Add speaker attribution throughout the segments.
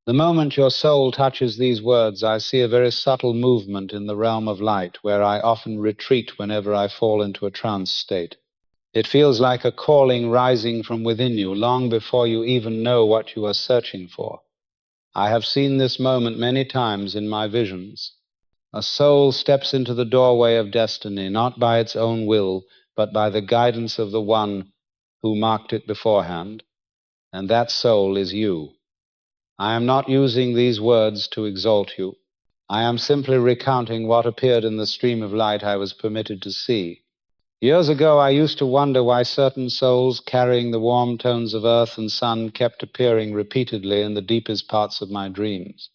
Speaker 1: The moment your soul touches these words, I see a very subtle movement in the realm of light, where I often retreat whenever I fall into a trance state. It feels like a calling rising from within you, long before you even know what you are searching for. I have seen this moment many times in my visions. A soul steps into the doorway of destiny, not by its own will, but by the guidance of the one who marked it beforehand, and that soul is you. I am not using these words to exalt you. I am simply recounting what appeared in the stream of light I was permitted to see. Years ago, I used to wonder why certain souls carrying the warm tones of earth and sun kept appearing repeatedly in the deepest parts of my dreams.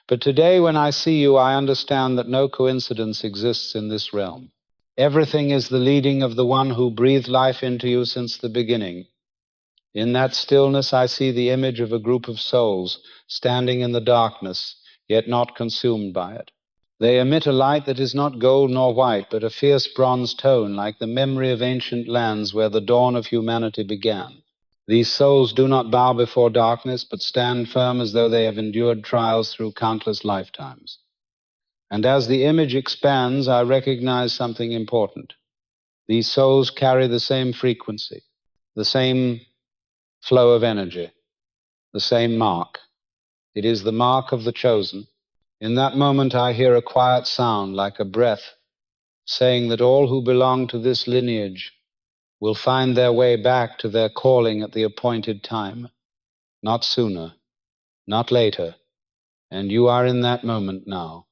Speaker 1: But today, when I see you, I understand that no coincidence exists in this realm. Everything is the leading of the one who breathed life into you since the beginning. In that stillness, I see the image of a group of souls standing in the darkness, yet not consumed by it. They emit a light that is not gold nor white, but a fierce bronze tone, like the memory of ancient lands where the dawn of humanity began. These souls do not bow before darkness, but stand firm as though they have endured trials through countless lifetimes. And as the image expands, I recognize something important. These souls carry the same frequency, the same flow of energy, the same mark. It is the mark of the chosen. In that moment, I hear a quiet sound like a breath, saying that all who belong to this lineage will find their way back to their calling at the appointed time, not sooner, not later, and you are in that moment now.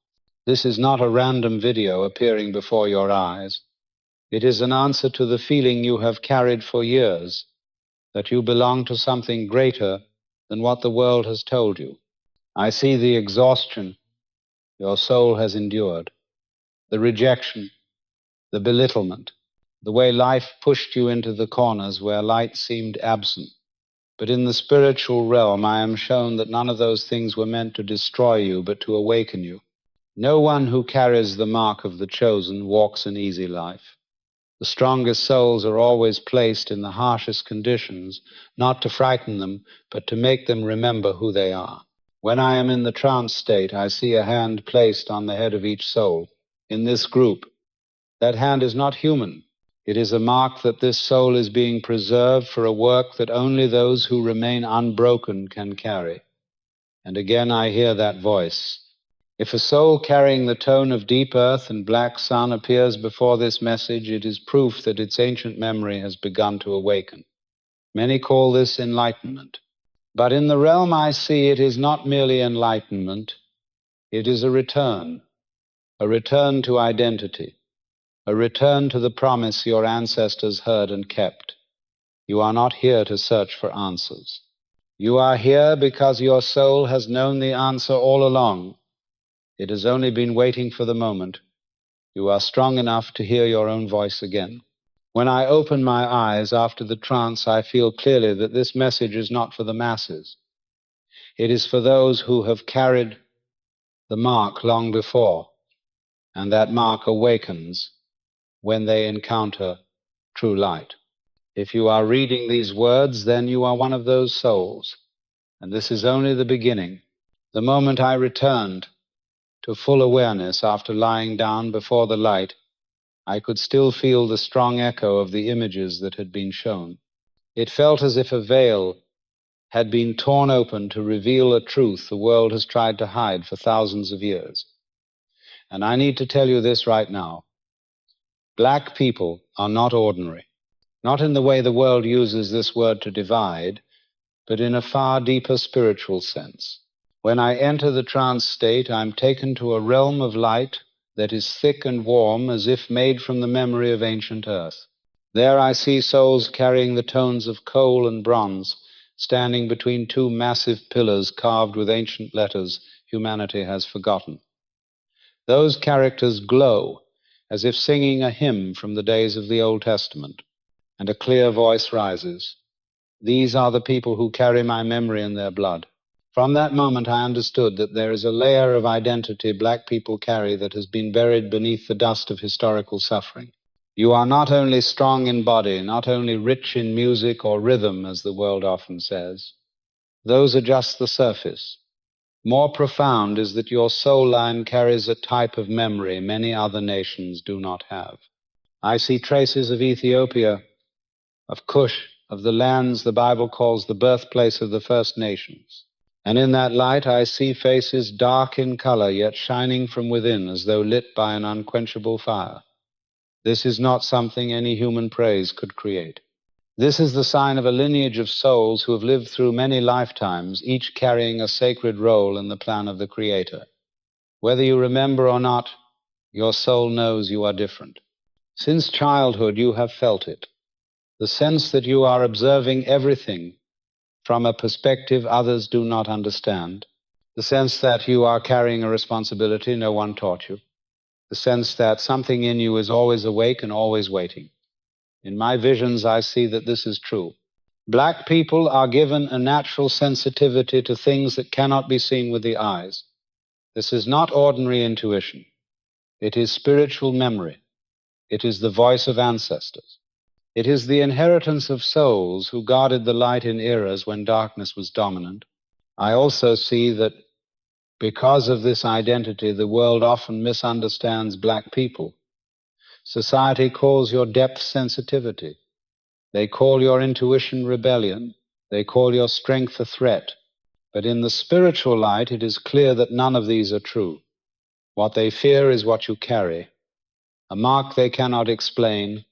Speaker 1: This is not a random video appearing before your eyes. It is an answer to the feeling you have carried for years, that you belong to something greater than what the world has told you. I see the exhaustion your soul has endured, the rejection, the belittlement, the way life pushed you into the corners where light seemed absent. But in the spiritual realm, I am shown that none of those things were meant to destroy you, but to awaken you. No one who carries the mark of the chosen walks an easy life. The strongest souls are always placed in the harshest conditions, not to frighten them, but to make them remember who they are. When I am in the trance state, I see a hand placed on the head of each soul. In this group, that hand is not human. It is a mark that this soul is being preserved for a work that only those who remain unbroken can carry. And again I hear that voice. If a soul carrying the tone of deep earth and black sun appears before this message, it is proof that its ancient memory has begun to awaken. Many call this enlightenment. But in the realm I see, it is not merely enlightenment. It is a return to identity, a return to the promise your ancestors heard and kept. You are not here to search for answers. You are here because your soul has known the answer all along. It has only been waiting for the moment. You are strong enough to hear your own voice again. When I open my eyes after the trance, I feel clearly that this message is not for the masses. It is for those who have carried the mark long before, and that mark awakens when they encounter true light. If you are reading these words, then you are one of those souls, and this is only the beginning. The moment I returned to full awareness after lying down before the light, I could still feel the strong echo of the images that had been shown. It felt as if a veil had been torn open to reveal a truth the world has tried to hide for thousands of years. And I need to tell you this right now. Black people are not ordinary, not in the way the world uses this word to divide, but in a far deeper spiritual sense. When I enter the trance state, I'm taken to a realm of light that is thick and warm, as if made from the memory of ancient earth. There I see souls carrying the tones of coal and bronze, standing between two massive pillars carved with ancient letters humanity has forgotten. Those characters glow, as if singing a hymn from the days of the Old Testament, and a clear voice rises. These are the people who carry my memory in their blood. From that moment, I understood that there is a layer of identity black people carry that has been buried beneath the dust of historical suffering. You are not only strong in body, not only rich in music or rhythm, as the world often says. Those are just the surface. More profound is that your soul line carries a type of memory many other nations do not have. I see traces of Ethiopia, of Cush, of the lands the Bible calls the birthplace of the first nations. And in that light I see faces dark in color, yet shining from within as though lit by an unquenchable fire. This is not something any human praise could create. This is the sign of a lineage of souls who have lived through many lifetimes, each carrying a sacred role in the plan of the Creator. Whether you remember or not, your soul knows you are different. Since childhood you have felt it. The sense that you are observing everything from a perspective others do not understand. The sense that you are carrying a responsibility no one taught you. The sense that something in you is always awake and always waiting. In my visions, I see that this is true. Black people are given a natural sensitivity to things that cannot be seen with the eyes. This is not ordinary intuition. It is spiritual memory. It is the voice of ancestors. It is the inheritance of souls who guarded the light in eras when darkness was dominant. I also see that because of this identity, the world often misunderstands black people. Society calls your depth sensitivity. They call your intuition rebellion. They call your strength a threat. But in the spiritual light, it is clear that none of these are true. What they fear is what you carry, a mark they cannot explain,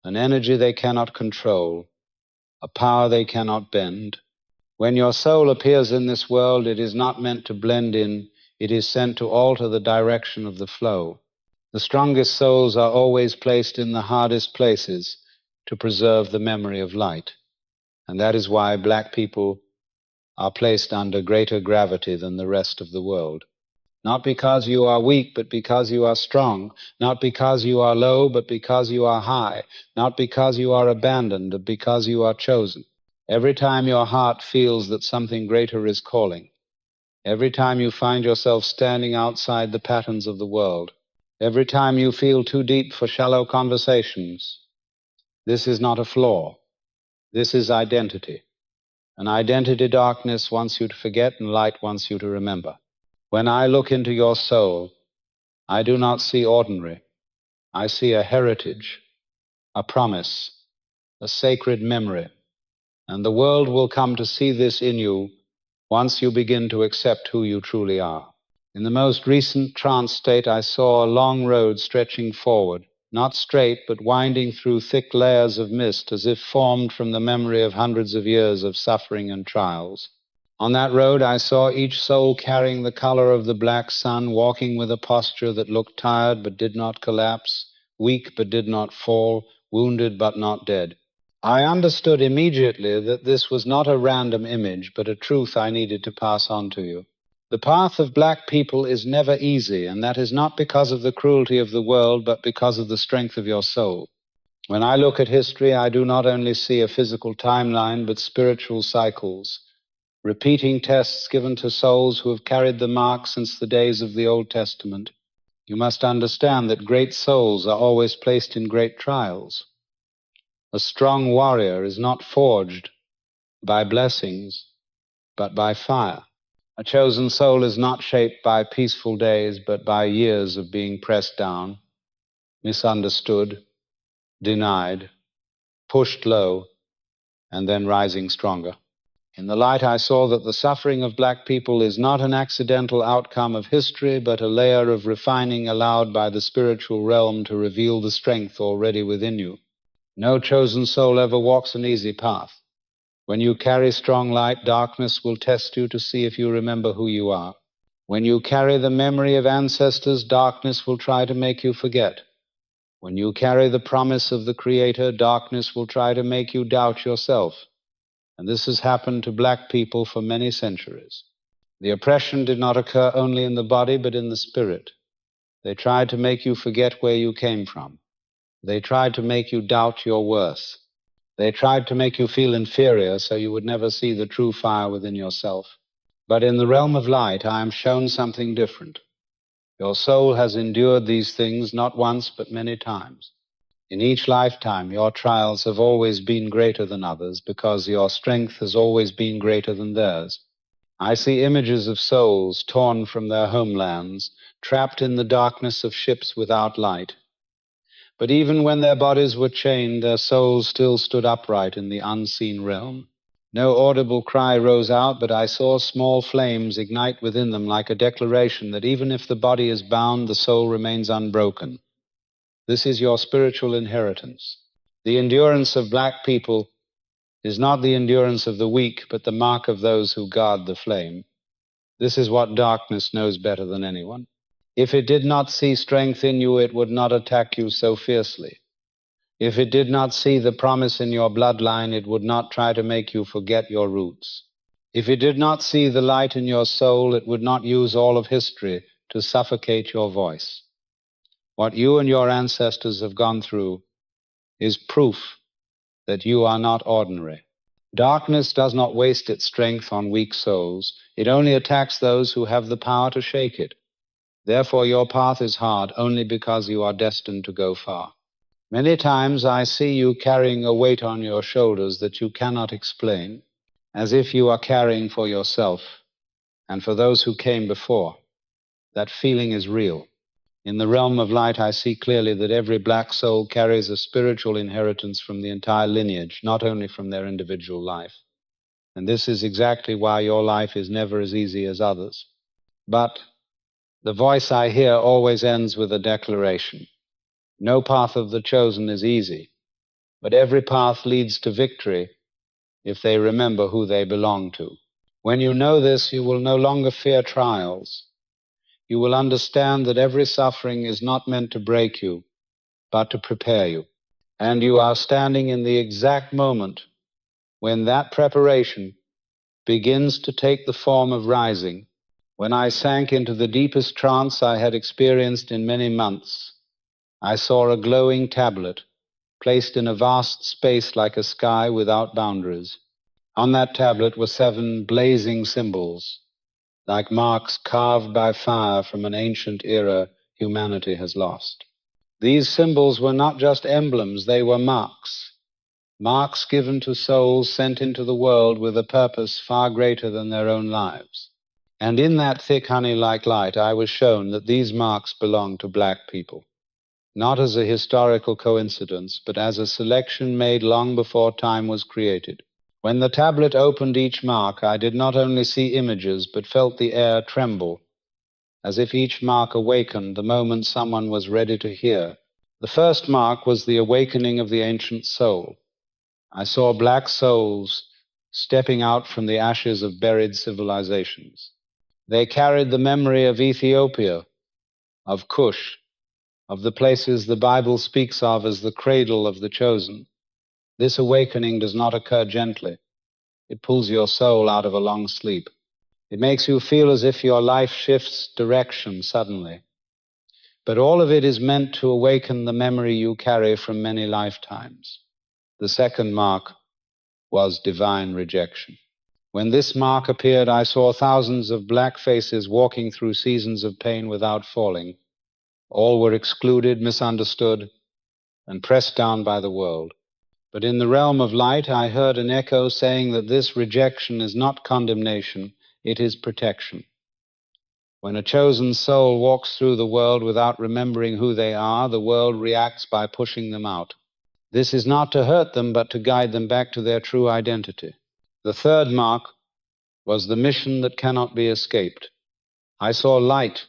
Speaker 1: an energy they cannot control, a power they cannot bend. When your soul appears in this world, it is not meant to blend in, it is sent to alter the direction of the flow. The strongest souls are always placed in the hardest places to preserve the memory of light. And that is why black people are placed under greater gravity than the rest of the world. Not because you are weak, but because you are strong. Not because you are low, but because you are high. Not because you are abandoned, but because you are chosen. Every time your heart feels that something greater is calling, every time you find yourself standing outside the patterns of the world, every time you feel too deep for shallow conversations, this is not a flaw. This is identity. An identity darkness wants you to forget and light wants you to remember. When I look into your soul, I do not see ordinary. I see a heritage, a promise, a sacred memory. And the world will come to see this in you once you begin to accept who you truly are. In the most recent trance state, I saw a long road stretching forward, not straight, but winding through thick layers of mist as if formed from the memory of hundreds of years of suffering and trials. On that road, I saw each soul carrying the color of the black sun, walking with a posture that looked tired but did not collapse, weak but did not fall, wounded but not dead. I understood immediately that this was not a random image, but a truth I needed to pass on to you. The path of black people is never easy, and that is not because of the cruelty of the world, but because of the strength of your soul. When I look at history, I do not only see a physical timeline, but spiritual cycles, repeating tests given to souls who have carried the mark since the days of the Old Testament. You must understand that great souls are always placed in great trials. A strong warrior is not forged by blessings, but by fire. A chosen soul is not shaped by peaceful days, but by years of being pressed down, misunderstood, denied, pushed low, and then rising stronger. In the light, I saw that the suffering of black people is not an accidental outcome of history, but a layer of refining allowed by the spiritual realm to reveal the strength already within you. No chosen soul ever walks an easy path. When you carry strong light, darkness will test you to see if you remember who you are. When you carry the memory of ancestors, darkness will try to make you forget. When you carry the promise of the Creator, darkness will try to make you doubt yourself. And this has happened to black people for many centuries. The oppression did not occur only in the body, but in the spirit. They tried to make you forget where you came from. They tried to make you doubt your worth. They tried to make you feel inferior so you would never see the true fire within yourself. But in the realm of light, I am shown something different. Your soul has endured these things not once, but many times. In each lifetime, your trials have always been greater than others because your strength has always been greater than theirs. I see images of souls torn from their homelands, trapped in the darkness of ships without light. But even when their bodies were chained, their souls still stood upright in the unseen realm. No audible cry rose out, but I saw small flames ignite within them like a declaration that even if the body is bound, the soul remains unbroken. This is your spiritual inheritance. The endurance of black people is not the endurance of the weak, but the mark of those who guard the flame. This is what darkness knows better than anyone. If it did not see strength in you, it would not attack you so fiercely. If it did not see the promise in your bloodline, it would not try to make you forget your roots. If it did not see the light in your soul, it would not use all of history to suffocate your voice. What you and your ancestors have gone through is proof that you are not ordinary. Darkness does not waste its strength on weak souls. It only attacks those who have the power to shake it. Therefore, your path is hard only because you are destined to go far. Many times I see you carrying a weight on your shoulders that you cannot explain, as if you are carrying for yourself and for those who came before. That feeling is real. In the realm of light, I see clearly that every black soul carries a spiritual inheritance from the entire lineage, not only from their individual life. And this is exactly why your life is never as easy as others. But the voice I hear always ends with a declaration. No path of the chosen is easy, but every path leads to victory if they remember who they belong to. When you know this, you will no longer fear trials. You will understand that every suffering is not meant to break you, but to prepare you. And you are standing in the exact moment when that preparation begins to take the form of rising. When I sank into the deepest trance I had experienced in many months, I saw a glowing tablet placed in a vast space like a sky without boundaries. On that tablet were 7 blazing symbols, like marks carved by fire from an ancient era humanity has lost. These symbols were not just emblems, they were marks. Marks given to souls sent into the world with a purpose far greater than their own lives. And in that thick honey-like light, I was shown that these marks belonged to black people, not as a historical coincidence, but as a selection made long before time was created. When the tablet opened each mark, I did not only see images, but felt the air tremble, as if each mark awakened the moment someone was ready to hear. The first mark was the awakening of the ancient soul. I saw black souls stepping out from the ashes of buried civilizations. They carried the memory of Ethiopia, of Cush, of the places the Bible speaks of as the cradle of the chosen. This awakening does not occur gently. It pulls your soul out of a long sleep. It makes you feel as if your life shifts direction suddenly. But all of it is meant to awaken the memory you carry from many lifetimes. The second mark was divine rejection. When this mark appeared, I saw thousands of black faces walking through seasons of pain without falling. All were excluded, misunderstood, and pressed down by the world. But in the realm of light, I heard an echo saying that this rejection is not condemnation, it is protection. When a chosen soul walks through the world without remembering who they are, the world reacts by pushing them out. This is not to hurt them, but to guide them back to their true identity. The third mark was the mission that cannot be escaped. I saw light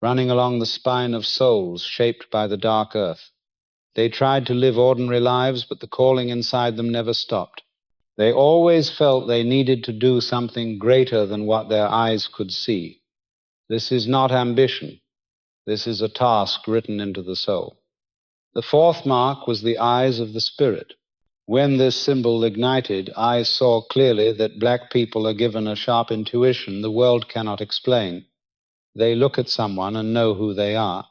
Speaker 1: running along the spine of souls shaped by the dark earth. They tried to live ordinary lives, but the calling inside them never stopped. They always felt they needed to do something greater than what their eyes could see. This is not ambition. This is a task written into the soul. The fourth mark was the eyes of the spirit. When this symbol ignited, I saw clearly that black people are given a sharp intuition the world cannot explain. They look at someone and know who they are.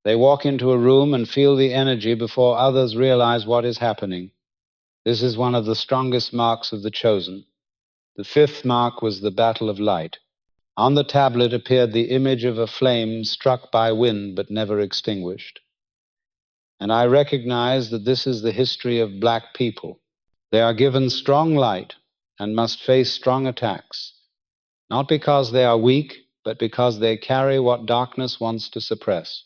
Speaker 1: They walk into a room and feel the energy before others realize what is happening. This is one of the strongest marks of the chosen. The fifth mark was the battle of light. On the tablet appeared the image of a flame struck by wind but never extinguished. And I recognize that this is the history of black people. They are given strong light and must face strong attacks, not because they are weak, but because they carry what darkness wants to suppress.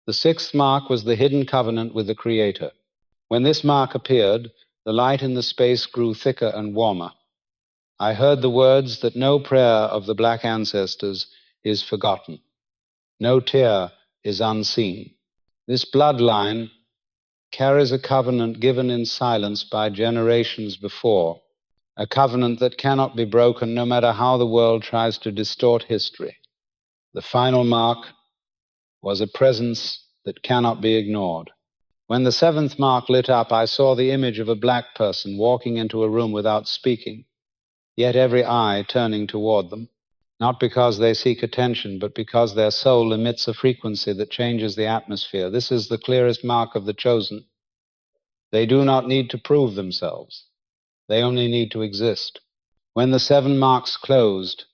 Speaker 1: The sixth mark was the hidden covenant with the Creator. When this mark appeared, the light in the space grew thicker and warmer. I heard the words that no prayer of the black ancestors is forgotten. No tear is unseen. This bloodline carries a covenant given in silence by generations before, a covenant that cannot be broken no matter how the world tries to distort history. The final mark was a presence that cannot be ignored. When the seventh mark lit up, I saw the image of a black person walking into a room without speaking, yet every eye turning toward them, not because they seek attention, but because their soul emits a frequency that changes the atmosphere. This is the clearest mark of the chosen. They do not need to prove themselves. They only need to exist. When the seven marks closed,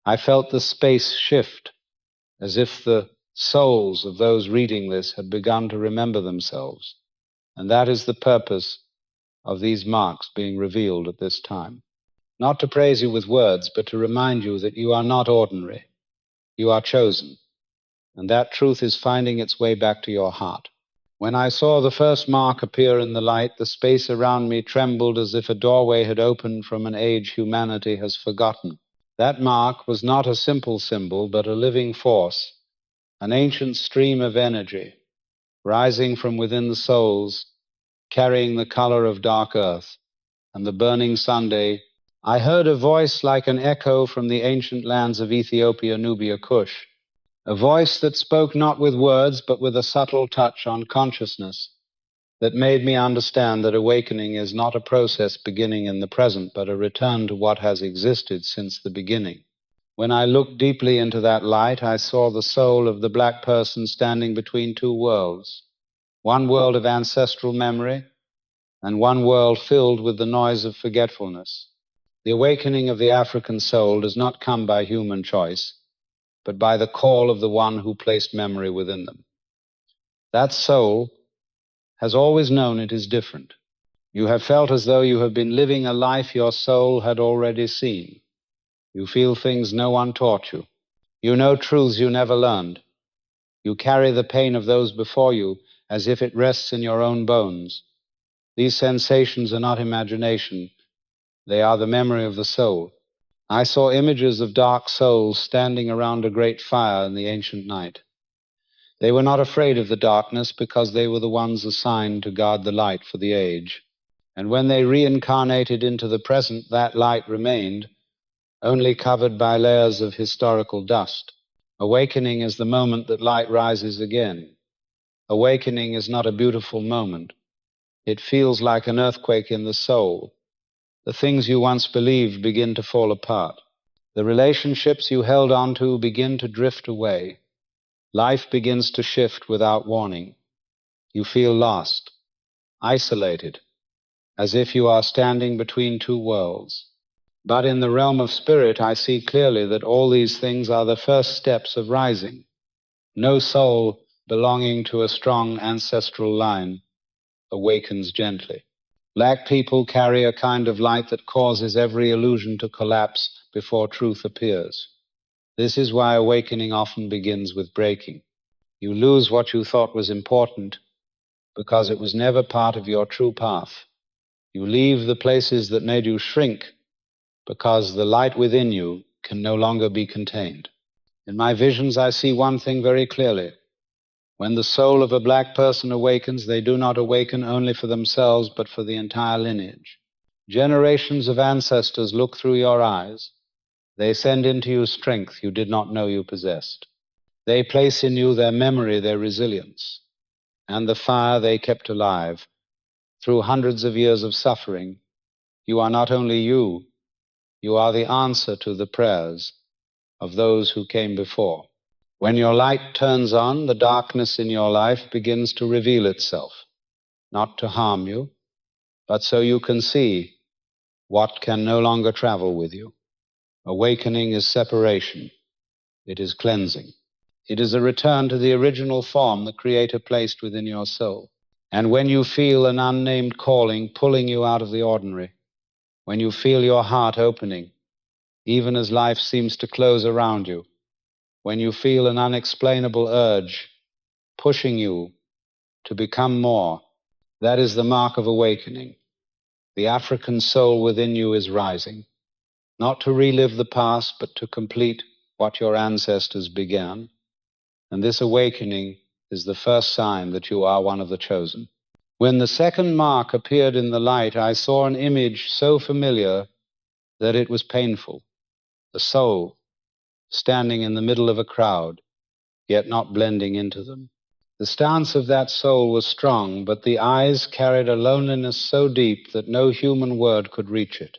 Speaker 1: I felt the space shift, as if the souls of those reading this had begun to remember themselves. And that is the purpose of these marks being revealed at this time. Not to praise you with words, but to remind you that you are not ordinary. You are chosen. And that truth is finding its way back to your heart. When I saw the first mark appear in the light, the space around me trembled as if a doorway had opened from an age humanity has forgotten. That mark was not a simple symbol, but a living force, an ancient stream of energy, rising from within the souls, carrying the color of dark earth and the burning Sunday. I heard a voice like an echo from the ancient lands of Ethiopia, Nubia, Kush, a voice that spoke not with words, but with a subtle touch on consciousness that made me understand that awakening is not a process beginning in the present, but a return to what has existed since the beginning. When I looked deeply into that light, I saw the soul of the black person standing between two worlds, one world of ancestral memory and one world filled with the noise of forgetfulness. The awakening of the African soul does not come by human choice, but by the call of the one who placed memory within them. That soul has always known it is different. You have felt as though you have been living a life your soul had already seen. You feel things no one taught you. You know truths you never learned. You carry the pain of those before you as if it rests in your own bones. These sensations are not imagination. They are the memory of the soul. I saw images of dark souls standing around a great fire in the ancient night. They were not afraid of the darkness because they were the ones assigned to guard the light for the age. And when they reincarnated into the present, that light remained, only covered by layers of historical dust. Awakening is the moment that light rises again. Awakening is not a beautiful moment. It feels like an earthquake in the soul. The things you once believed begin to fall apart. The relationships you held on to begin to drift away. Life begins to shift without warning. You feel lost, isolated, as if you are standing between two worlds. But in the realm of spirit, I see clearly that all these things are the first steps of rising. No soul belonging to a strong ancestral line awakens gently. Black people carry a kind of light that causes every illusion to collapse before truth appears. This is why awakening often begins with breaking. You lose what you thought was important because it was never part of your true path. You leave the places that made you shrink because the light within you can no longer be contained. In my visions, I see one thing very clearly. When the soul of a black person awakens, they do not awaken only for themselves, but for the entire lineage. Generations of ancestors look through your eyes. They send into you strength you did not know you possessed. They place in you their memory, their resilience, and the fire they kept alive. Through hundreds of years of suffering, you are not only you, you are the answer to the prayers of those who came before. When your light turns on, the darkness in your life begins to reveal itself, not to harm you, but so you can see what can no longer travel with you. Awakening is separation. It is cleansing. It is a return to the original form the Creator placed within your soul. And when you feel an unnamed calling pulling you out of the ordinary, when you feel your heart opening, even as life seems to close around you, when you feel an unexplainable urge pushing you to become more, that is the mark of awakening. The African soul within you is rising, not to relive the past, but to complete what your ancestors began. And this awakening is the first sign that you are one of the chosen. When the second mark appeared in the light, I saw an image so familiar that it was painful. The soul standing in the middle of a crowd, yet not blending into them. The stance of that soul was strong, but the eyes carried a loneliness so deep that no human word could reach it.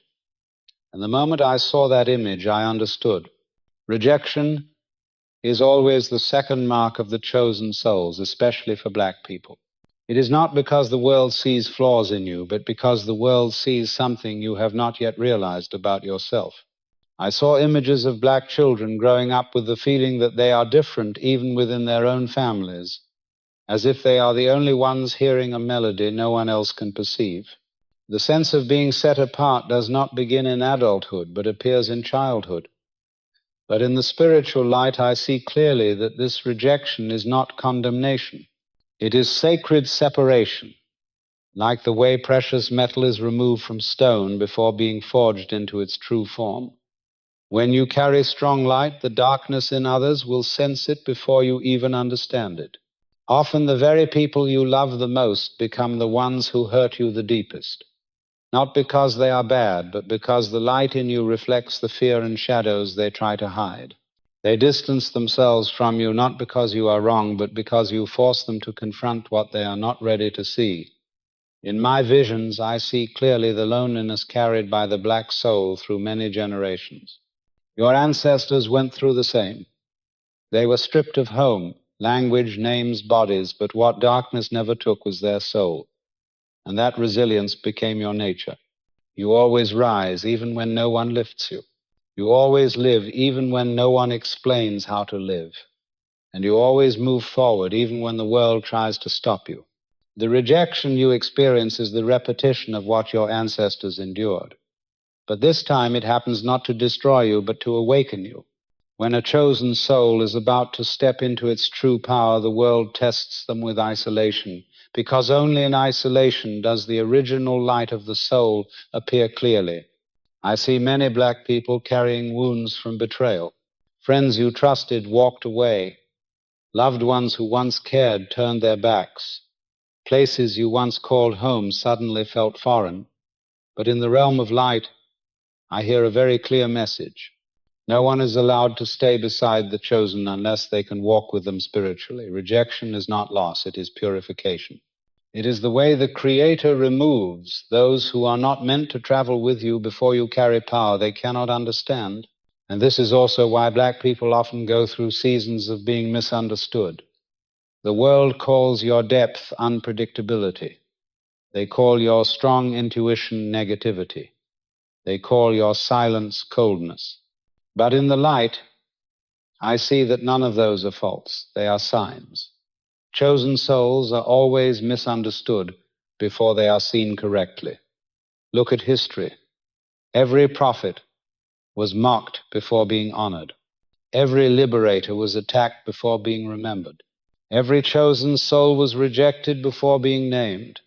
Speaker 1: And the moment I saw that image, I understood. Rejection is always the second mark of the chosen souls, especially for black people. It is not because the world sees flaws in you, but because the world sees something you have not yet realized about yourself. I saw images of black children growing up with the feeling that they are different even within their own families, as if they are the only ones hearing a melody no one else can perceive. The sense of being set apart does not begin in adulthood, but appears in childhood. But in the spiritual light, I see clearly that this rejection is not condemnation. It is sacred separation, like the way precious metal is removed from stone before being forged into its true form. When you carry strong light, the darkness in others will sense it before you even understand it. Often the very people you love the most become the ones who hurt you the deepest, not because they are bad, but because the light in you reflects the fear and shadows they try to hide. They distance themselves from you not because you are wrong, but because you force them to confront what they are not ready to see. In my visions, I see clearly the loneliness carried by the black soul through many generations. Your ancestors went through the same. They were stripped of home, language, names, bodies, but what darkness never took was their soul, and that resilience became your nature. You always rise, even when no one lifts you. You always live, even when no one explains how to live. And you always move forward, even when the world tries to stop you. The rejection you experience is the repetition of what your ancestors endured. But this time it happens not to destroy you, but to awaken you. When a chosen soul is about to step into its true power, the world tests them with isolation, because only in isolation does the original light of the soul appear clearly. I see many black people carrying wounds from betrayal. Friends you trusted walked away. Loved ones who once cared turned their backs. Places you once called home suddenly felt foreign. But in the realm of light, I hear a very clear message. No one is allowed to stay beside the chosen unless they can walk with them spiritually. Rejection is not loss, it is purification. It is the way the Creator removes those who are not meant to travel with you before you carry power they cannot understand. And this is also why black people often go through seasons of being misunderstood. The world calls your depth unpredictability. They call your strong intuition negativity. They call your silence coldness. But in the light, I see that none of those are false. They are signs. Chosen souls are always misunderstood before they are seen correctly. Look at history. Every prophet was mocked before being honored. Every liberator was attacked before being remembered. Every chosen soul was rejected before being named.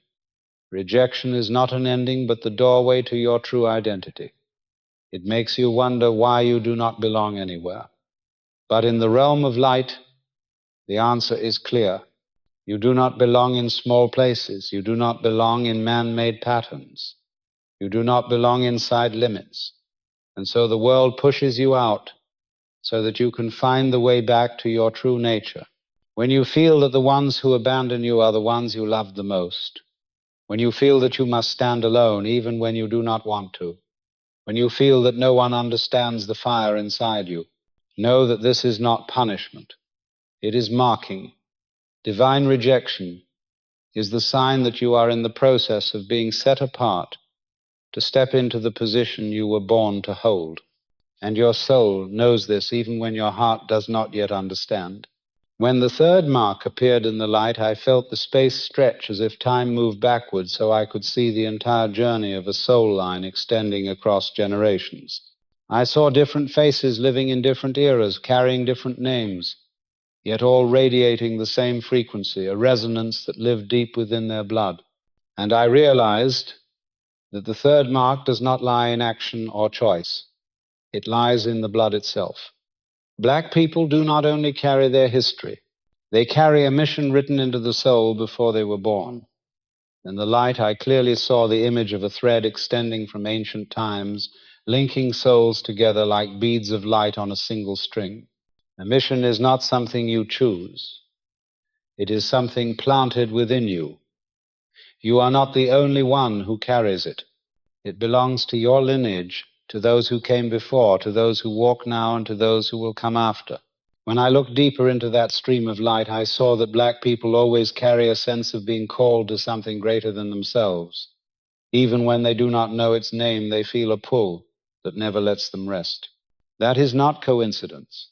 Speaker 1: Rejection is not an ending, but the doorway to your true identity. It makes you wonder why you do not belong anywhere. But in the realm of light, the answer is clear. You do not belong in small places. You do not belong in man-made patterns. You do not belong inside limits. And so the world pushes you out so that you can find the way back to your true nature. When you feel that the ones who abandon you are the ones you love the most, when you feel that you must stand alone even when you do not want to, when you feel that no one understands the fire inside you, know that this is not punishment. It is marking. Divine rejection is the sign that you are in the process of being set apart to step into the position you were born to hold. And your soul knows this even when your heart does not yet understand. When the third mark appeared in the light, I felt the space stretch as if time moved backward so I could see the entire journey of a soul line extending across generations. I saw different faces living in different eras, carrying different names, yet all radiating the same frequency, a resonance that lived deep within their blood. And I realized that the third mark does not lie in action or choice. It lies in the blood itself. Black people do not only carry their history, they carry a mission written into the soul before they were born. In the light, I clearly saw the image of a thread extending from ancient times, linking souls together like beads of light on a single string. A mission is not something you choose. It is something planted within you. You are not the only one who carries it. It belongs to your lineage, to those who came before, to those who walk now, and to those who will come after. When I looked deeper into that stream of light, I saw that black people always carry a sense of being called to something greater than themselves. Even when they do not know its name, they feel a pull that never lets them rest. That is not coincidence.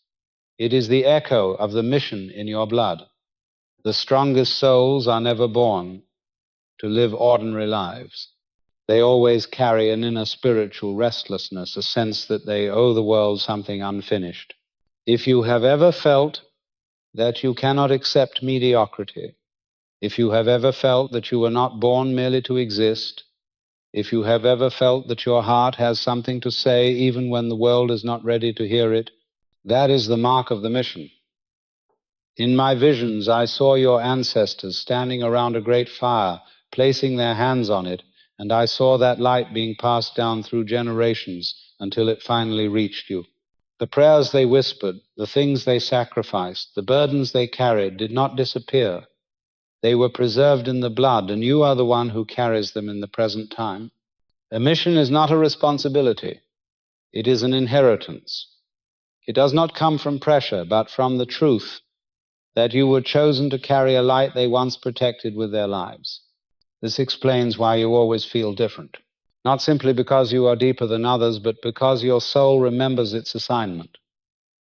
Speaker 1: It is the echo of the mission in your blood. The strongest souls are never born to live ordinary lives. They always carry an inner spiritual restlessness, a sense that they owe the world something unfinished. If you have ever felt that you cannot accept mediocrity, if you have ever felt that you were not born merely to exist, if you have ever felt that your heart has something to say even when the world is not ready to hear it, that is the mark of the mission. In my visions, I saw your ancestors standing around a great fire, placing their hands on it, and I saw that light being passed down through generations until it finally reached you. The prayers they whispered, the things they sacrificed, the burdens they carried did not disappear. They were preserved in the blood, and you are the one who carries them in the present time. A mission is not a responsibility. It is an inheritance. It does not come from pressure, but from the truth that you were chosen to carry a light they once protected with their lives. This explains why you always feel different. Not simply because you are deeper than others, but because your soul remembers its assignment.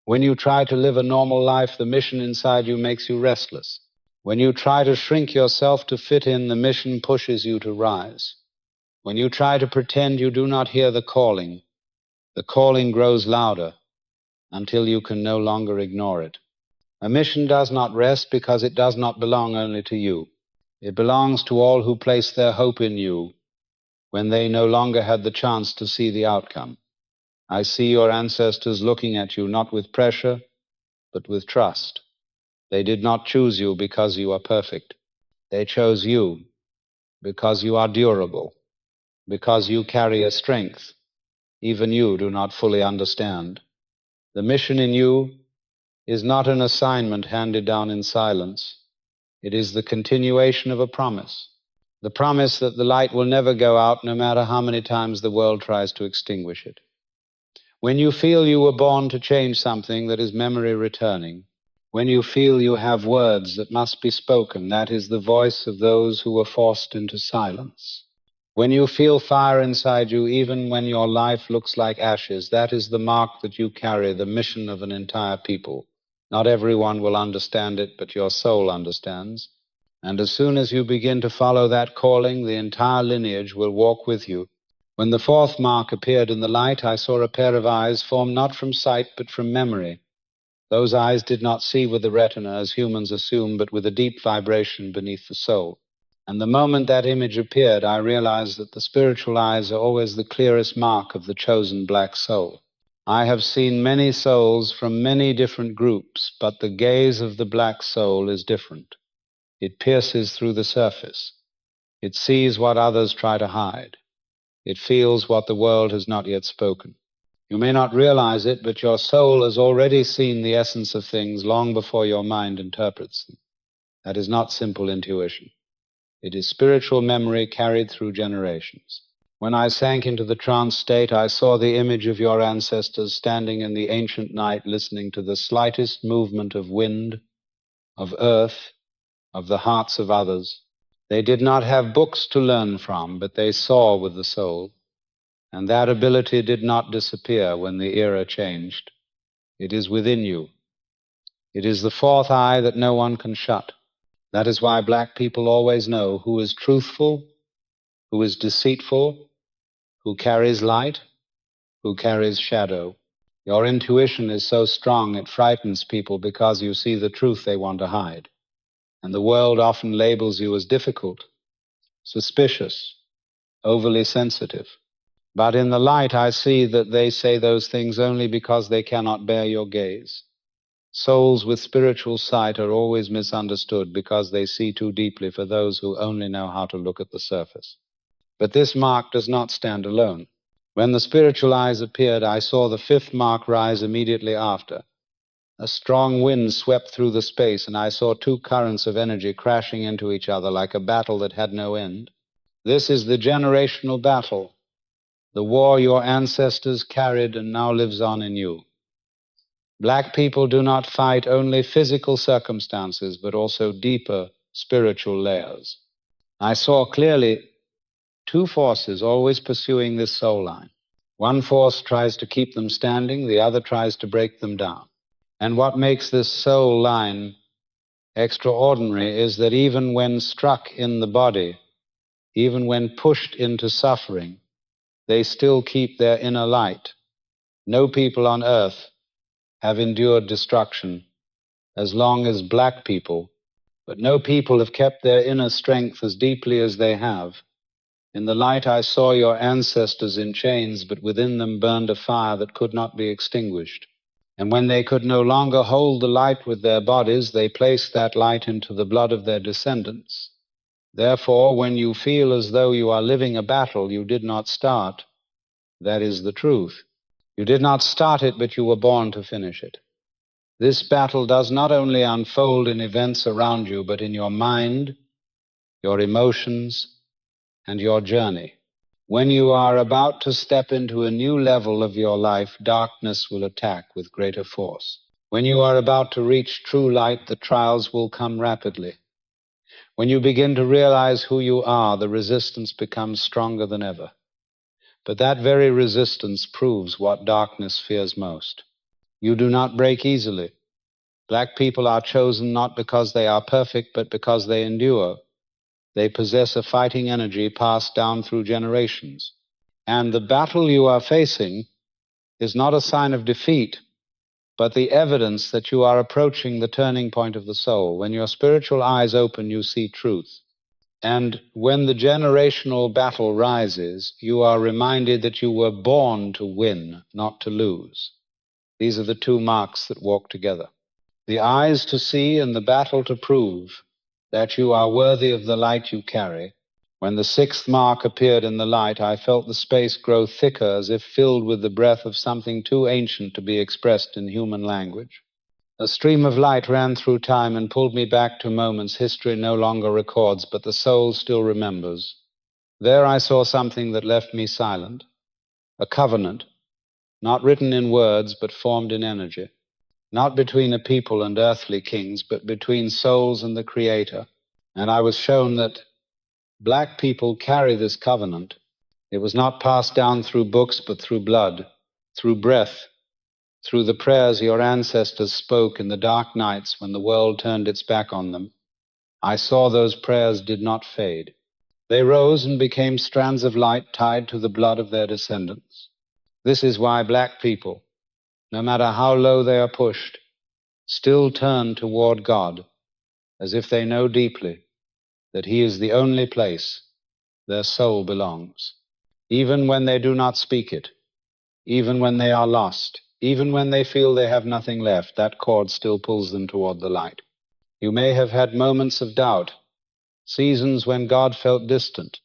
Speaker 1: When you try to live a normal life, the mission inside you makes you restless. When you try to shrink yourself to fit in, the mission pushes you to rise. When you try to pretend you do not hear the calling grows louder until you can no longer ignore it. A mission does not rest because it does not belong only to you. It belongs to all who place their hope in you when they no longer had the chance to see the outcome. I see your ancestors looking at you not with pressure, but with trust. They did not choose you because you are perfect. They chose you because you are durable, because you carry a strength even you do not fully understand. The mission in you is not an assignment handed down in silence. It is the continuation of a promise. The promise that the light will never go out no matter how many times the world tries to extinguish it. When you feel you were born to change something, that is memory returning. When you feel you have words that must be spoken, that is the voice of those who were forced into silence. When you feel fire inside you, even when your life looks like ashes, that is the mark that you carry, the mission of an entire people. Not everyone will understand it, but your soul understands. And as soon as you begin to follow that calling, the entire lineage will walk with you. When the fourth mark appeared in the light, I saw a pair of eyes formed not from sight, but from memory. Those eyes did not see with the retina, as humans assume, but with a deep vibration beneath the soul. And the moment that image appeared, I realized that the spiritual eyes are always the clearest mark of the chosen black soul. I have seen many souls from many different groups, but the gaze of the black soul is different. It pierces through the surface. It sees what others try to hide. It feels what the world has not yet spoken. You may not realize it, but your soul has already seen the essence of things long before your mind interprets them. That is not simple intuition. It is spiritual memory carried through generations. When I sank into the trance state, I saw the image of your ancestors standing in the ancient night, listening to the slightest movement of wind, of earth, of the hearts of others. They did not have books to learn from, but they saw with the soul. And that ability did not disappear when the era changed. It is within you. It is the fourth eye that no one can shut. That is why black people always know who is truthful, who is deceitful, who carries light, who carries shadow. Your intuition is so strong it frightens people because you see the truth they want to hide. And the world often labels you as difficult, suspicious, overly sensitive. But in the light I see that they say those things only because they cannot bear your gaze. Souls with spiritual sight are always misunderstood because they see too deeply for those who only know how to look at the surface. But this mark does not stand alone. When the spiritual eyes appeared, I saw the fifth mark rise immediately after. A strong wind swept through the space, and I saw two currents of energy crashing into each other like a battle that had no end. This is the generational battle, the war your ancestors carried and now lives on in you. Black people do not fight only physical circumstances, but also deeper spiritual layers. I saw clearly two forces always pursuing this soul line. One force tries to keep them standing, the other tries to break them down. And what makes this soul line extraordinary is that even when struck in the body, even when pushed into suffering, they still keep their inner light. No people on earth have endured destruction as long as black people, but no people have kept their inner strength as deeply as they have. In the light I saw your ancestors in chains, but within them burned a fire that could not be extinguished. And when they could no longer hold the light with their bodies, they placed that light into the blood of their descendants. Therefore, when you feel as though you are living a battle you did not start, that is the truth. You did not start it, but you were born to finish it. This battle does not only unfold in events around you, but in your mind, your emotions, and your journey. When you are about to step into a new level of your life, darkness will attack with greater force. When you are about to reach true light, the trials will come rapidly. When you begin to realize who you are, the resistance becomes stronger than ever. But that very resistance proves what darkness fears most. You do not break easily. Black people are chosen not because they are perfect, but because they endure. They possess a fighting energy passed down through generations. And the battle you are facing is not a sign of defeat, but the evidence that you are approaching the turning point of the soul. When your spiritual eyes open, you see truth. And when the generational battle rises, you are reminded that you were born to win, not to lose. These are the two marks that walk together. The eyes to see and the battle to prove that you are worthy of the light you carry. When the sixth mark appeared in the light, I felt the space grow thicker as if filled with the breath of something too ancient to be expressed in human language. A stream of light ran through time and pulled me back to moments history no longer records, but the soul still remembers. There I saw something that left me silent, a covenant, not written in words, but formed in energy. Not between a people and earthly kings, but between souls and the Creator. And I was shown that black people carry this covenant. It was not passed down through books, but through blood, through breath, through the prayers your ancestors spoke in the dark nights when the world turned its back on them. I saw those prayers did not fade. They rose and became strands of light tied to the blood of their descendants. This is why black people, no matter how low they are pushed, still turn toward God, as if they know deeply that He is the only place their soul belongs. Even when they do not speak it, even when they are lost, even when they feel they have nothing left, that cord still pulls them toward the light. You may have had moments of doubt, seasons when God felt distant,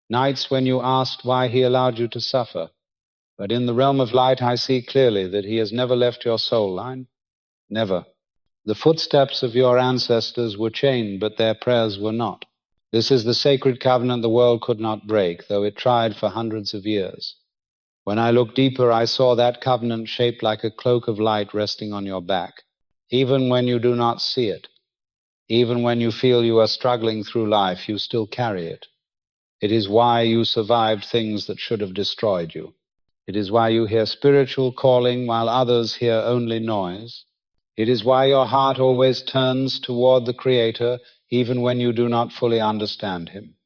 Speaker 1: nights when you asked why He allowed you to suffer. But in the realm of light, I see clearly that He has never left your soul line. Never. The footsteps of your ancestors were chained, but their prayers were not. This is the sacred covenant the world could not break, though it tried for hundreds of years. When I looked deeper, I saw that covenant shaped like a cloak of light resting on your back. Even when you do not see it, even when you feel you are struggling through life, you still carry it. It is why you survived things that should have destroyed you. It is why you hear spiritual calling while others hear only noise. It is why your heart always turns toward the Creator, even when you do not fully understand Him.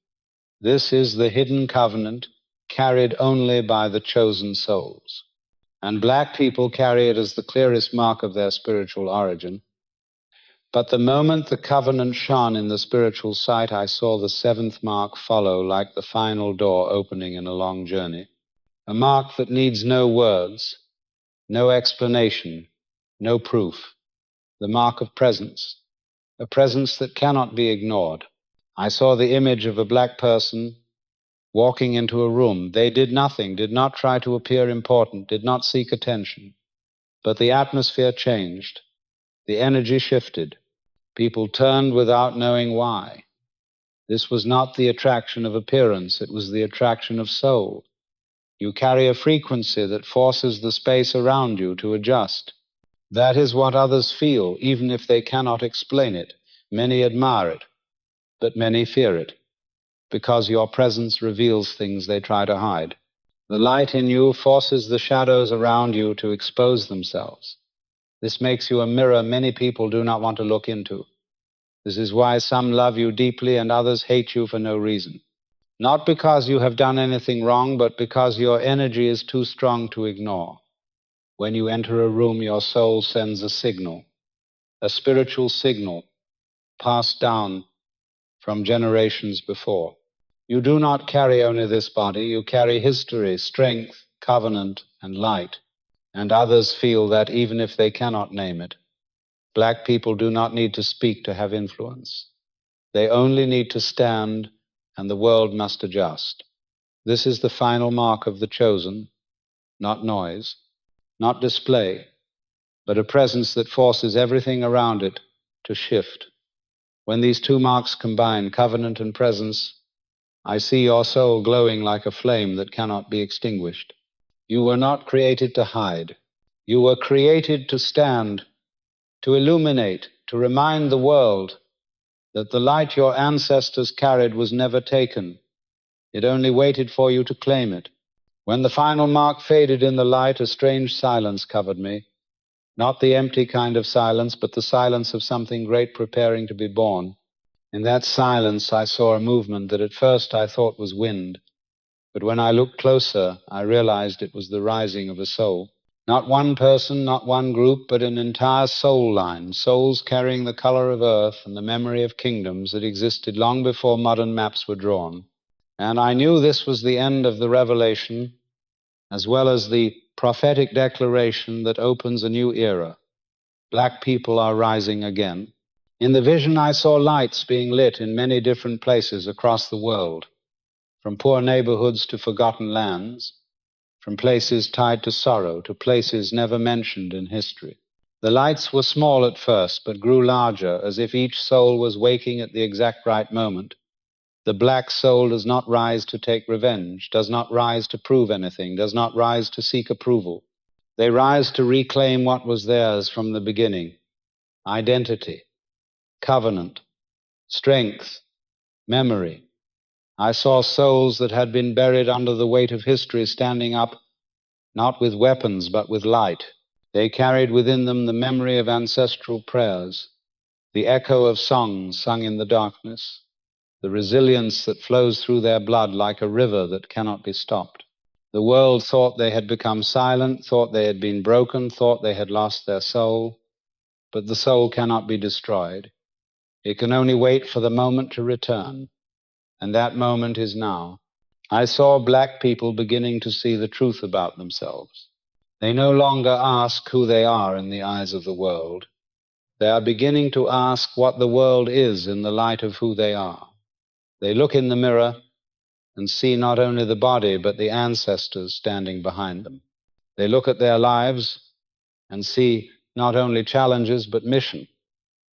Speaker 1: This is the hidden covenant carried only by the chosen souls. and black people carry it as the clearest mark of their spiritual origin. But the moment the covenant shone in the spiritual sight, I saw the seventh mark follow like the final door opening in a long journey, a mark that needs no words, no explanation, no proof, the mark of presence, a presence that cannot be ignored. I saw the image of a black person walking into a room. They did nothing, did not try to appear important, did not seek attention. But the atmosphere changed. The energy shifted. People turned without knowing why. This was not the attraction of appearance, it was the attraction of soul. You carry a frequency that forces the space around you to adjust. That is what others feel, even if they cannot explain it. Many admire it, but many fear it, because your presence reveals things they try to hide. The light in you forces the shadows around you to expose themselves. This makes you a mirror many people do not want to look into. This is why some love you deeply and others hate you for no reason. Not because you have done anything wrong, but because your energy is too strong to ignore. When you enter a room, your soul sends a signal, a spiritual signal passed down from generations before. You do not carry only this body, you carry history, strength, covenant, and light. And others feel that even if they cannot name it. Black people do not need to speak to have influence. They only need to stand, and the world must adjust. This is the final mark of the chosen, not noise, not display, but a presence that forces everything around it to shift. When these two marks combine, covenant and presence, I see your soul glowing like a flame that cannot be extinguished. You were not created to hide. You were created to stand, to illuminate, to remind the world that the light your ancestors carried was never taken. It only waited for you to claim it. When the final mark faded in the light, a strange silence covered me. Not the empty kind of silence, but the silence of something great preparing to be born. In that silence, I saw a movement that at first I thought was wind. But when I looked closer, I realized it was the rising of a soul. Not one person, not one group, but an entire soul line, souls carrying the color of earth and the memory of kingdoms that existed long before modern maps were drawn. And I knew this was the end of the revelation, as well as the prophetic declaration that opens a new era. Black people are rising again. In the vision, I saw lights being lit in many different places across the world, from poor neighborhoods to forgotten lands, from places tied to sorrow to places never mentioned in history. The lights were small at first, but grew larger, as if each soul was waking at the exact right moment. The black soul does not rise to take revenge, does not rise to prove anything, does not rise to seek approval. They rise to reclaim what was theirs from the beginning: identity, covenant, strength, memory. I saw souls that had been buried under the weight of history standing up, not with weapons, but with light. They carried within them the memory of ancestral prayers, the echo of songs sung in the darkness, the resilience that flows through their blood like a river that cannot be stopped. The world thought they had become silent, thought they had been broken, thought they had lost their soul, but the soul cannot be destroyed. It can only wait for the moment to return, and that moment is now. I saw black people beginning to see the truth about themselves. They no longer ask who they are in the eyes of the world. They are beginning to ask what the world is in the light of who they are. They look in the mirror and see not only the body, but the ancestors standing behind them. They look at their lives and see not only challenges, but mission.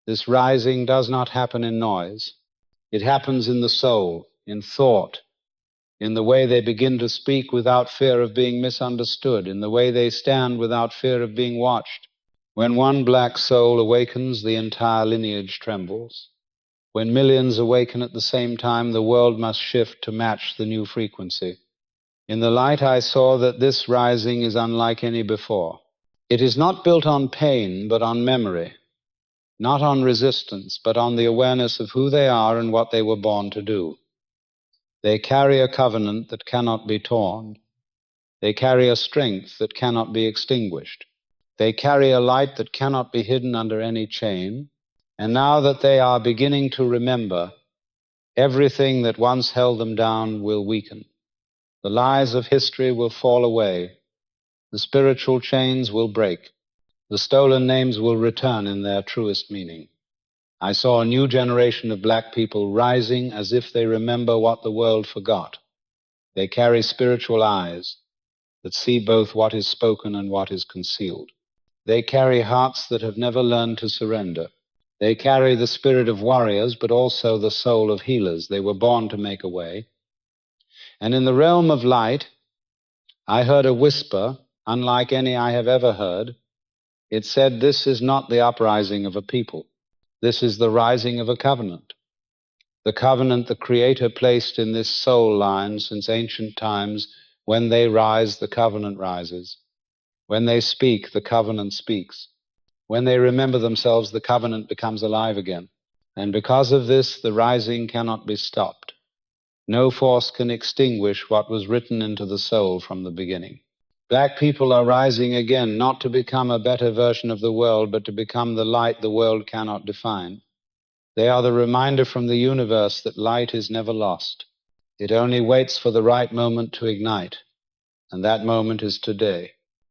Speaker 1: This rising does not happen in noise. It happens in the soul, in thought, in the way they begin to speak without fear of being misunderstood, in the way they stand without fear of being watched. When one black soul awakens, the entire lineage trembles. When millions awaken at the same time, the world must shift to match the new frequency. In the light, I saw that this rising is unlike any before. It is not built on pain, but on memory, not on resistance, but on the awareness of who they are and what they were born to do. They carry a covenant that cannot be torn. They carry a strength that cannot be extinguished. They carry a light that cannot be hidden under any chain. And now that they are beginning to remember, everything that once held them down will weaken. The lies of history will fall away. The spiritual chains will break. The stolen names will return in their truest meaning. I saw a new generation of black people rising as if they remember what the world forgot. They carry spiritual eyes that see both what is spoken and what is concealed. They carry hearts that have never learned to surrender. They carry the spirit of warriors, but also the soul of healers. They were born to make a way. And in the realm of light, I heard a whisper, unlike any I have ever heard. It said, "This is not the uprising of a people. This is the rising of a covenant. The covenant the Creator placed in this soul line since ancient times. When they rise, the covenant rises. When they speak, the covenant speaks. When they remember themselves, the covenant becomes alive again. And because of this, the rising cannot be stopped. No force can extinguish what was written into the soul from the beginning." Black people are rising again, not to become a better version of the world, but to become the light the world cannot define. They are the reminder from the universe that light is never lost. It only waits for the right moment to ignite, and that moment is today.